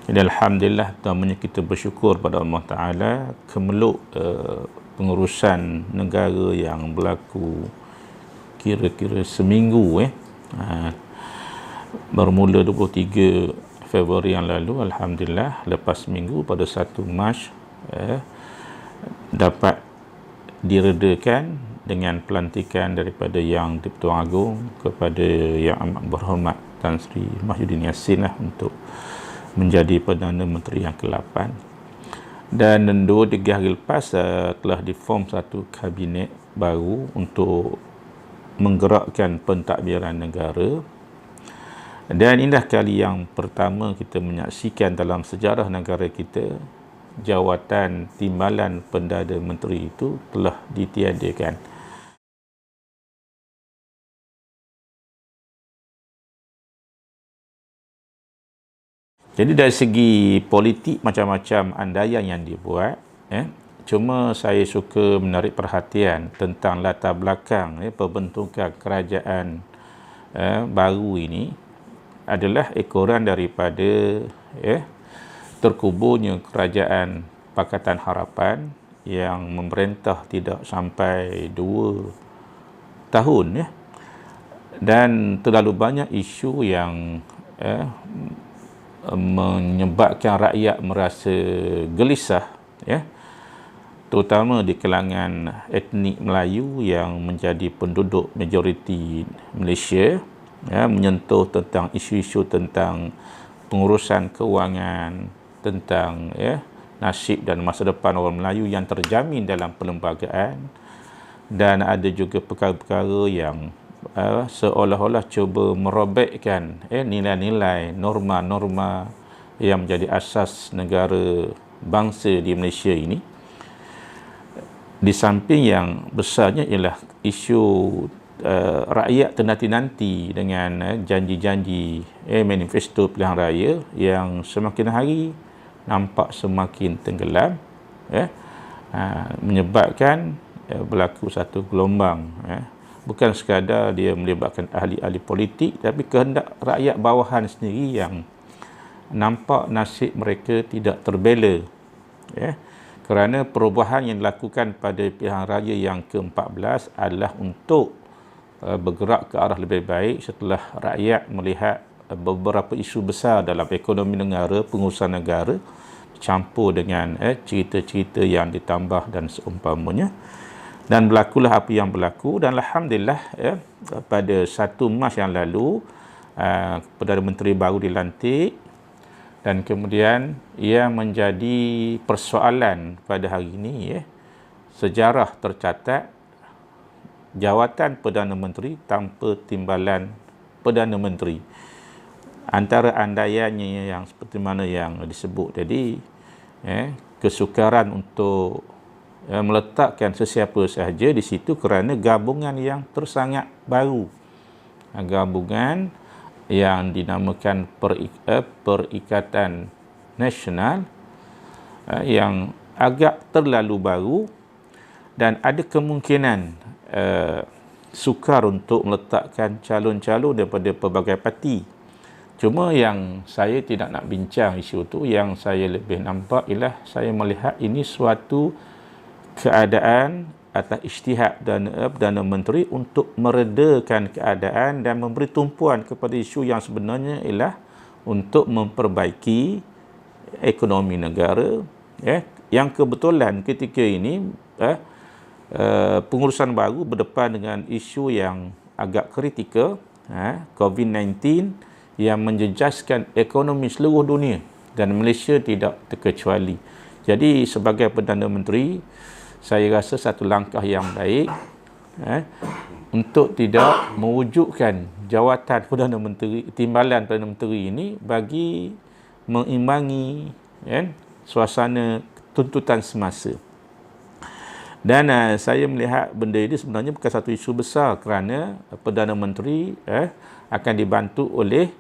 Jadi alhamdulillah, pertamanya kita bersyukur pada Allah Ta'ala kemeluk pengurusan negara yang berlaku kira-kira seminggu bermula 23 Februari yang lalu. Alhamdulillah, lepas seminggu pada 1 Mac dapat diredakan dengan pelantikan daripada Yang di-Pertuan Agong kepada Yang Amat Berhormat Tan Sri Mahyudin Yassin untuk menjadi Perdana Menteri yang ke-8. Dan 2-3 hari lepas telah diform satu kabinet baru untuk menggerakkan pentadbiran negara. Dan inilah kali yang pertama kita menyaksikan dalam sejarah negara kita jawatan timbalan Perdana Menteri itu telah ditiadakan. Jadi dari segi politik macam-macam andaian yang dibuat, cuma saya suka menarik perhatian tentang latar belakang pembentukan kerajaan baru ini adalah ekoran daripada terkuburnya kerajaan Pakatan Harapan yang memerintah tidak sampai 2 tahun dan terlalu banyak isu yang menyebabkan rakyat merasa gelisah, terutama di kalangan etnik Melayu yang menjadi penduduk majoriti Malaysia, menyentuh tentang isu-isu tentang pengurusan kewangan, tentang nasib dan masa depan orang Melayu yang terjamin dalam perlembagaan, dan ada juga perkara-perkara yang seolah-olah cuba merobekkan nilai-nilai, norma-norma yang menjadi asas negara bangsa di Malaysia ini. Di samping yang besarnya ialah isu rakyat ternanti-nanti dengan janji-janji manifesto pilihan raya yang semakin hari nampak semakin tenggelam, menyebabkan berlaku satu gelombang, bukan sekadar dia melibatkan ahli-ahli politik, tapi kehendak rakyat bawahan sendiri yang nampak nasib mereka tidak terbela, kerana perubahan yang dilakukan pada pilihan raya yang ke-14 adalah untuk bergerak ke arah lebih baik setelah rakyat melihat beberapa isu besar dalam ekonomi negara, pengurusan negara campur dengan cerita-cerita yang ditambah dan seumpamanya. Dan berlakulah apa yang berlaku, dan alhamdulillah pada 1 Mac yang lalu Perdana Menteri baru dilantik, dan kemudian ia menjadi persoalan pada hari ini. Sejarah tercatat jawatan Perdana Menteri tanpa timbalan Perdana Menteri. Antara andaiannya yang seperti mana yang disebut tadi, kesukaran untuk meletakkan sesiapa sahaja di situ kerana gabungan yang tersangat baru, gabungan yang dinamakan Perikatan Nasional yang agak terlalu baru, dan ada kemungkinan sukar untuk meletakkan calon-calon daripada pelbagai parti. Cuma yang saya tidak nak bincang isu itu, yang saya lebih nampak ialah saya melihat ini suatu keadaan atas ijtihad Perdana Menteri untuk meredakan keadaan dan memberi tumpuan kepada isu yang sebenarnya ialah untuk memperbaiki ekonomi negara, yang kebetulan ketika ini pengurusan baru berdepan dengan isu yang agak kritikal, COVID-19 yang menjejaskan ekonomi seluruh dunia dan Malaysia tidak terkecuali. Jadi sebagai Perdana Menteri, saya rasa satu langkah yang baik untuk tidak mewujudkan jawatan Perdana Menteri, timbalan Perdana Menteri ini bagi mengimbangi suasana tuntutan semasa. Dan saya melihat benda ini sebenarnya bukan satu isu besar, kerana Perdana Menteri akan dibantu oleh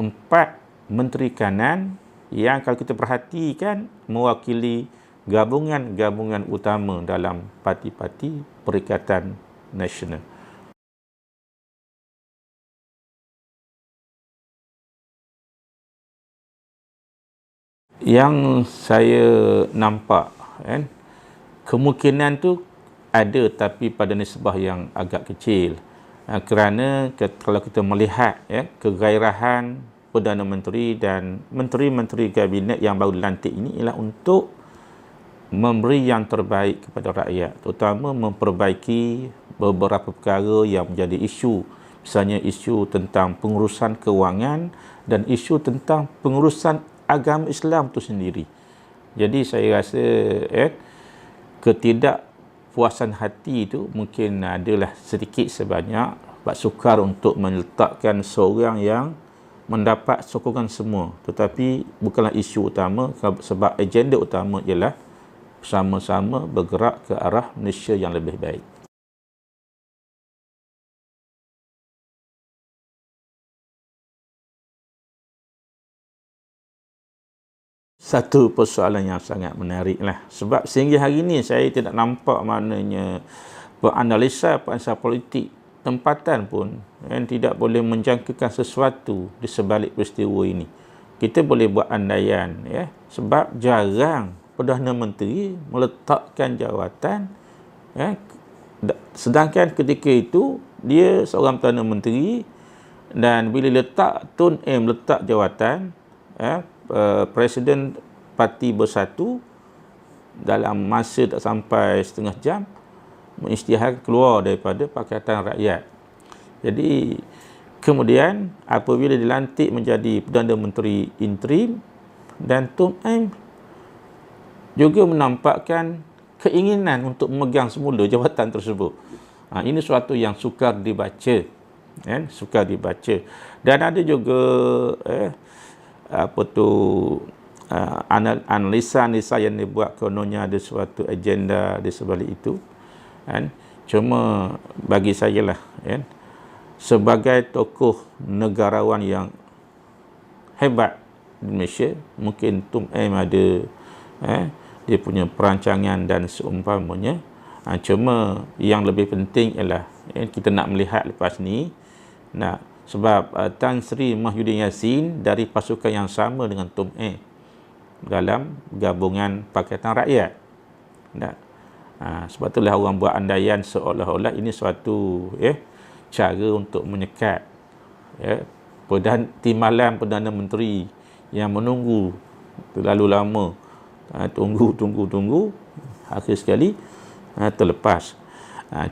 4 Menteri Kanan yang kalau kita perhatikan mewakili gabungan-gabungan utama dalam parti-parti Perikatan Nasional. Yang saya nampak kan, kemungkinan tu ada tapi pada nisbah yang agak kecil. Kerana kalau kita melihat kegairahan Perdana Menteri dan menteri-menteri kabinet yang baru dilantik ini ialah untuk memberi yang terbaik kepada rakyat, terutama memperbaiki beberapa perkara yang menjadi isu, misalnya isu tentang pengurusan kewangan dan isu tentang pengurusan agama Islam itu sendiri. Jadi saya rasa ketidakpuasan hati itu mungkin adalah sedikit sebanyak Pak Sukar untuk meletakkan seorang yang mendapat sokongan semua, tetapi bukanlah isu utama, sebab agenda utama ialah sama-sama bergerak ke arah Malaysia yang lebih baik. Satu persoalan yang sangat menarik lah. Sebab sehingga hari ini saya tidak nampak maknanya penganalisa politik tempatan pun tidak boleh menjangkakan sesuatu di sebalik peristiwa ini. Kita boleh buat andaian sebab jarang Perdana Menteri meletakkan jawatan sedangkan ketika itu dia seorang Perdana Menteri, dan bila letak Tun M letak jawatan Presiden Parti Bersatu dalam masa tak sampai setengah jam mengisytiharkan keluar daripada Pakatan Rakyat. Jadi kemudian apabila dilantik menjadi Perdana Menteri interim, dan Tun M juga menampakkan keinginan untuk memegang semula jawatan tersebut. Ini suatu yang sukar dibaca, sukar dibaca. Dan ada juga analisa yang dibuat kononnya ada suatu agenda di sebalik itu. Cuma bagi saya lah, sebagai tokoh negarawan yang hebat di Malaysia, mungkin Tun M ada dia punya perancangan dan seumpamanya. Cuma yang lebih penting ialah kita nak melihat lepas ni, sebab Tan Sri Mahyudin Yassin dari pasukan yang sama dengan Tun M dalam gabungan Pakatan Rakyat. Sebab itulah orang buat andaian seolah-olah ini suatu cara untuk menyekat timbalan Perdana Menteri yang menunggu terlalu lama, tunggu, akhir sekali terlepas.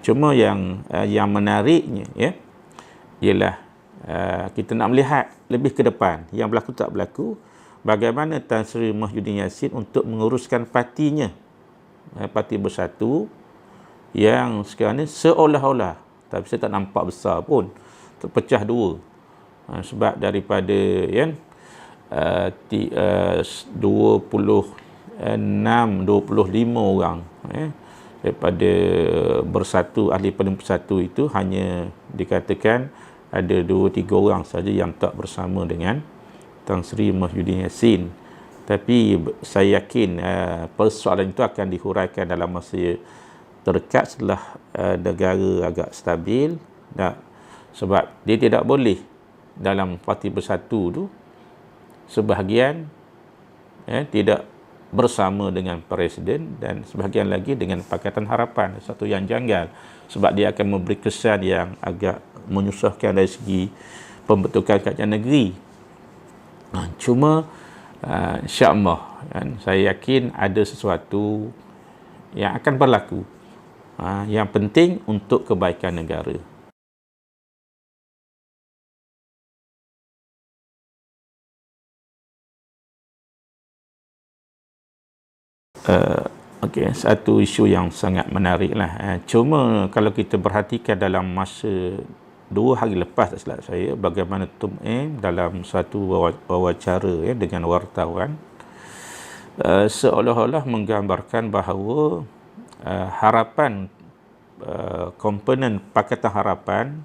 Cuma yang menariknya ialah kita nak melihat lebih ke depan, yang berlaku tak berlaku, bagaimana Tan Sri Mahyudin Yassin untuk menguruskan partinya, Parti Bersatu, yang sekarang ni seolah-olah, tapi saya tak nampak besar pun, terpecah dua. Sebab daripada 25 orang daripada Bersatu, ahli Parlimen Bersatu itu hanya dikatakan ada 2-3 orang saja yang tak bersama dengan Tan Sri Mahyudin Yassin. Tapi saya yakin persoalan itu akan dihuraikan dalam masa terdekat setelah negara agak stabil. Sebab dia tidak boleh dalam Parti Bersatu tu sebahagian tidak bersama dengan Presiden dan sebahagian lagi dengan Pakatan Harapan. Satu yang janggal, sebab dia akan memberi kesan yang agak menyusahkan dari segi pembentukan kerajaan negeri. Cuma insya-Allah saya yakin ada sesuatu yang akan berlaku yang penting untuk kebaikan negara. Okey, satu isu yang sangat menarik lah. Cuma kalau kita perhatikan dalam masa 2 hari lepas, tak silap saya, bagaimana Tun M dalam satu wawancara dengan wartawan seolah-olah menggambarkan bahawa harapan komponen Pakatan Harapan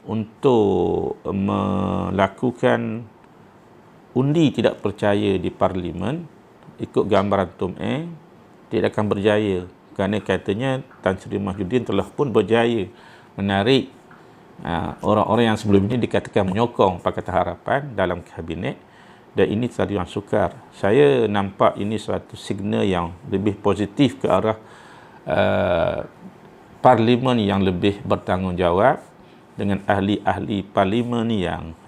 untuk melakukan undi tidak percaya di Parlimen ikut gambaran Tun M tidak akan berjaya, kerana katanya Tan Sri Mahyudin telah pun berjaya menarik orang-orang yang sebelum ini dikatakan menyokong Pakatan Harapan dalam kabinet, dan ini satu yang sukar. Saya nampak ini suatu signal yang lebih positif ke arah parlimen yang lebih bertanggungjawab, dengan ahli-ahli parlimen yang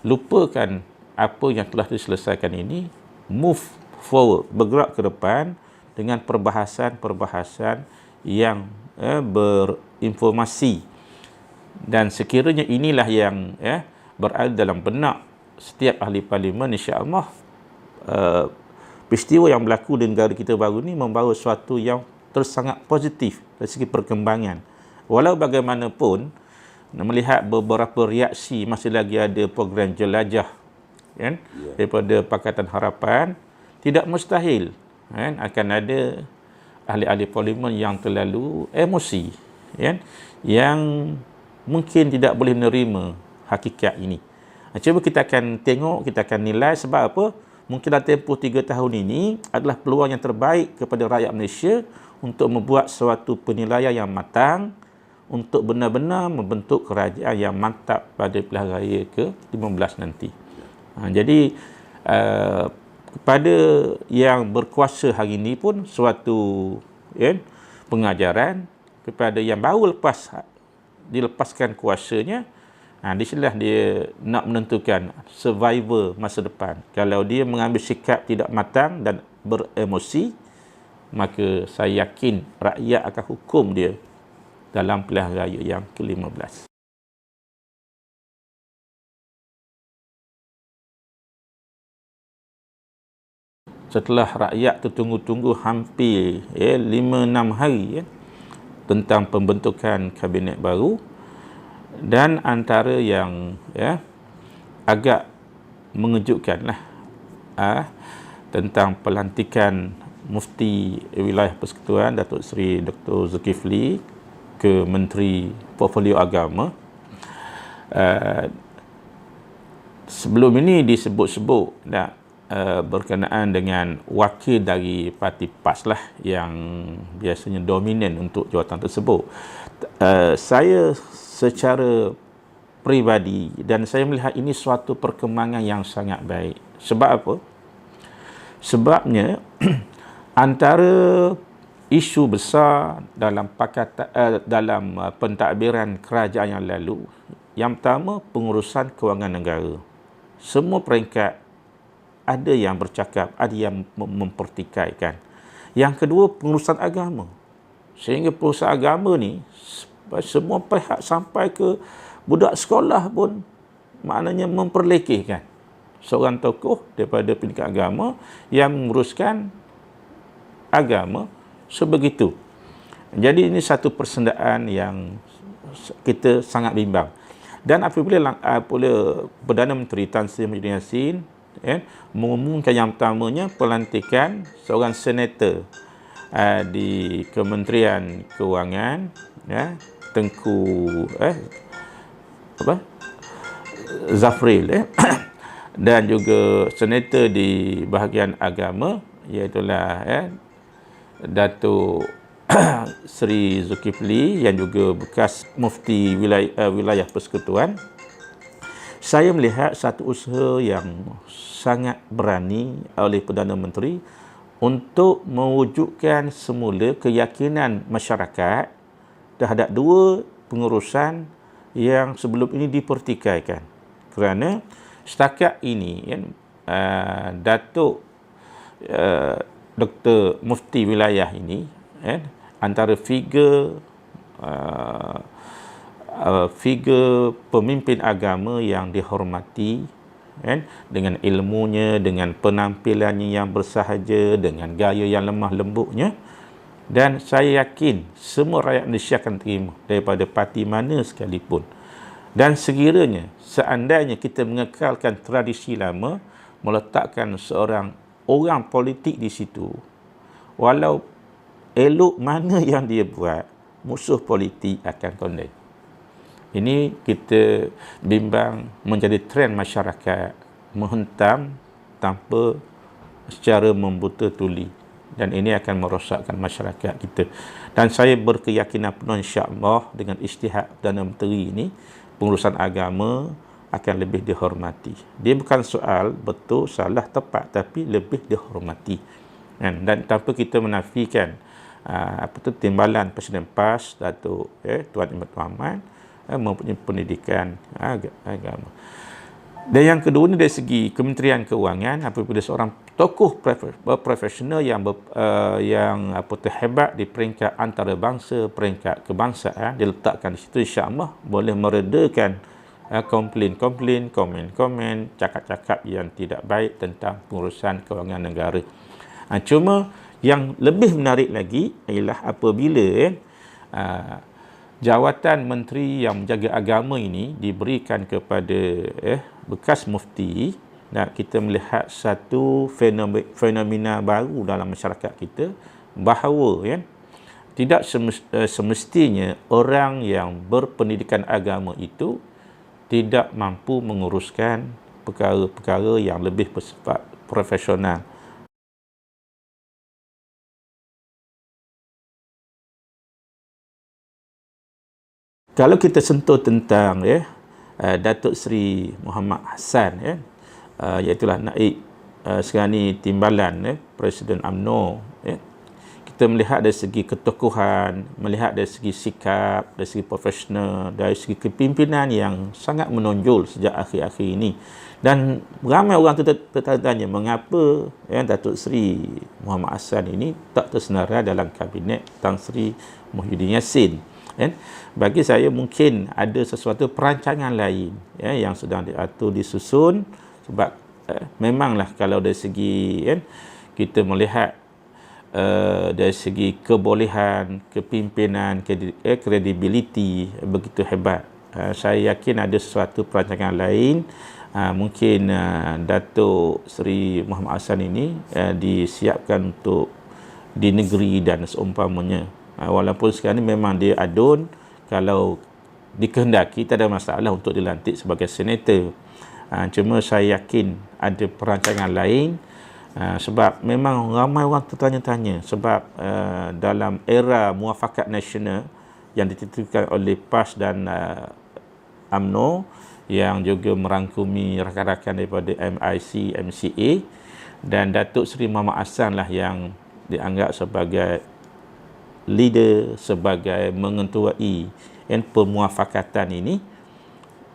lupakan apa yang telah diselesaikan ini, move forward, bergerak ke depan dengan perbahasan-perbahasan yang berinformasi. Dan sekiranya inilah yang berada dalam benak setiap ahli parlimen, insya-Allah peristiwa yang berlaku di negara kita baru ni membawa sesuatu yang sangat positif dari segi perkembangan. Walau bagaimanapun, melihat beberapa reaksi, masih lagi ada program jelajah daripada Pakatan Harapan, tidak mustahil akan ada ahli-ahli parlimen yang terlalu emosi, yang mungkin tidak boleh menerima hakikat ini. Cuba kita akan tengok, kita akan nilai sebab apa? Mungkin dalam tempoh 3 tahun ini adalah peluang yang terbaik kepada rakyat Malaysia untuk membuat suatu penilaian yang matang untuk benar-benar membentuk kerajaan yang mantap pada pilihan raya ke-15 nanti. Jadi kepada yang berkuasa hari ini pun suatu pengajaran kepada yang baru dilepaskan kuasanya. Di sinilah dia nak menentukan survivor masa depan. Kalau dia mengambil sikap tidak matang dan beremosi, maka saya yakin rakyat akan hukum dia dalam pilihan raya yang ke-15. Setelah rakyat tertunggu-tunggu hampir 5-6 hari tentang pembentukan kabinet baru, dan antara yang agak mengejutkanlah tentang pelantikan Mufti Wilayah Persekutuan Datuk Seri Dr. Zulkifli ke Menteri Portfolio Agama. Sebelum ini disebut-sebut berkenaan dengan wakil dari parti PAS lah yang biasanya dominan untuk jawatan tersebut. Saya secara peribadi dan saya melihat ini suatu perkembangan yang sangat baik. Sebab apa? Sebabnya antara isu besar dalam dalam pentadbiran kerajaan yang lalu, yang pertama pengurusan kewangan negara. Semua peringkat ada yang bercakap, ada yang mempertikaikan. Yang kedua pengurusan agama. Sehingga pengurusan agama ni semua pihak sampai ke budak sekolah pun maknanya memperlekehkan seorang tokoh daripada pendidikan agama yang menguruskan agama sebegitu. Jadi ini satu persendaan yang kita sangat bimbang. Dan apabila Perdana Menteri Tan Sri Muhyiddin Yassin mengumumkan yang pertamanya pelantikan seorang senator di Kementerian Kewangan, Tengku Zafril dan juga senator di bahagian agama, iaitulah Datuk Seri Zulkifli yang juga bekas Mufti Wilayah Persekutuan. Saya melihat satu usaha yang sangat berani oleh Perdana Menteri untuk mewujudkan semula keyakinan masyarakat terhadap dua pengurusan yang sebelum ini dipertikaikan. Kerana setakat ini Datuk Dr. Mufti Wilayah ini antara figur pemimpin agama yang dihormati, dengan ilmunya, dengan penampilannya yang bersahaja, dengan gaya yang lemah lembutnya. Dan saya yakin semua rakyat Malaysia akan terima daripada parti mana sekalipun. Dan sekiranya seandainya kita mengekalkan tradisi lama, meletakkan seorang orang politik di situ, walau elok mana yang dia buat, musuh politik akan condemn. Ini kita bimbang menjadi trend masyarakat menghentam tanpa secara membuta tuli. Dan ini akan merosakkan masyarakat kita. Dan saya berkeyakinan penuh insya-Allah dengan isytihad Perdana Menteri ini, pengurusan agama akan lebih dihormati. Dia bukan soal betul, salah, tepat, tapi lebih dihormati. Dan tanpa kita menafikan timbalan Presiden PAS Datuk Tuan Ahmad Muhammad mempunyai pendidikan agama. Dan yang kedua ni dari segi Kementerian Keuangan, apabila seorang tokoh profesional yang hebat di peringkat antarabangsa, peringkat kebangsaan diletakkan di situ, insya-Allah boleh meredakan komplain-komplain, komen-komen, cakap-cakap yang tidak baik tentang pengurusan kewangan negara. Cuma yang lebih menarik lagi ialah apabila jawatan menteri yang menjaga agama ini diberikan kepada bekas mufti, dan kita melihat satu fenomena baru dalam masyarakat kita, bahawa tidak semestinya orang yang berpendidikan agama itu tidak mampu menguruskan perkara-perkara yang lebih bersifat profesional. Kalau kita sentuh tentang Datuk Seri Muhammad Hassan, iaitulah naib sekarang ni timbalan Presiden UMNO, kita melihat dari segi ketokohan, melihat dari segi sikap, dari segi profesional, dari segi kepimpinan yang sangat menonjol sejak akhir-akhir ini. Dan ramai orang tertanya mengapa Datuk Seri Muhammad Hassan ini tak tersenarai dalam kabinet Tan Sri Muhyiddin Yassin. Bagi saya mungkin ada sesuatu perancangan lain yang sedang diatur, disusun, sebab memanglah kalau dari segi kita melihat dari segi kebolehan, kepimpinan, kredibiliti begitu hebat, saya yakin ada sesuatu perancangan lain. Mungkin Datuk Seri Muhammad Hassan ini disiapkan untuk di negeri dan seumpamanya. Walaupun sekarang ni memang dia adun, kalau dikehendaki tak ada masalah untuk dilantik sebagai senator. Cuma saya yakin ada perancangan lain, sebab memang ramai orang tertanya-tanya, sebab dalam era muafakat nasional yang ditentukan oleh PAS dan UMNO, yang juga merangkumi rakan-rakan daripada MIC, MCA, dan Datuk Seri Muhammad Hassan lah yang dianggap sebagai leader, sebagai mengetuai pemuafakatan ini,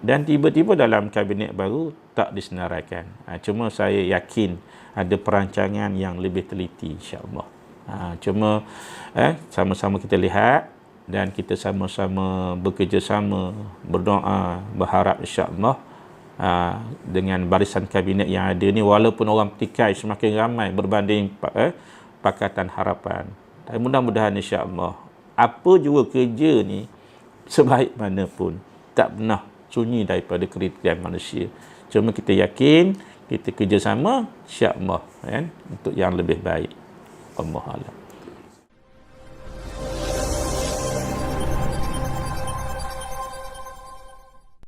dan tiba-tiba dalam kabinet baru tak disenaraikan. Cuma saya yakin ada perancangan yang lebih teliti, insya-Allah. Cuma sama-sama kita lihat dan kita sama-sama bekerjasama, berdoa, berharap insya-Allah dengan barisan kabinet yang ada ni, walaupun orang petikai semakin ramai berbanding Pakatan Harapan, dan mudah-mudahan insya-Allah apa juga kerja ni sebaik mana pun tak pernah sunyi daripada kriteria manusia. Cuma kita yakin kita kerjasama insya-Allah untuk yang lebih baik. Allahu a'lam.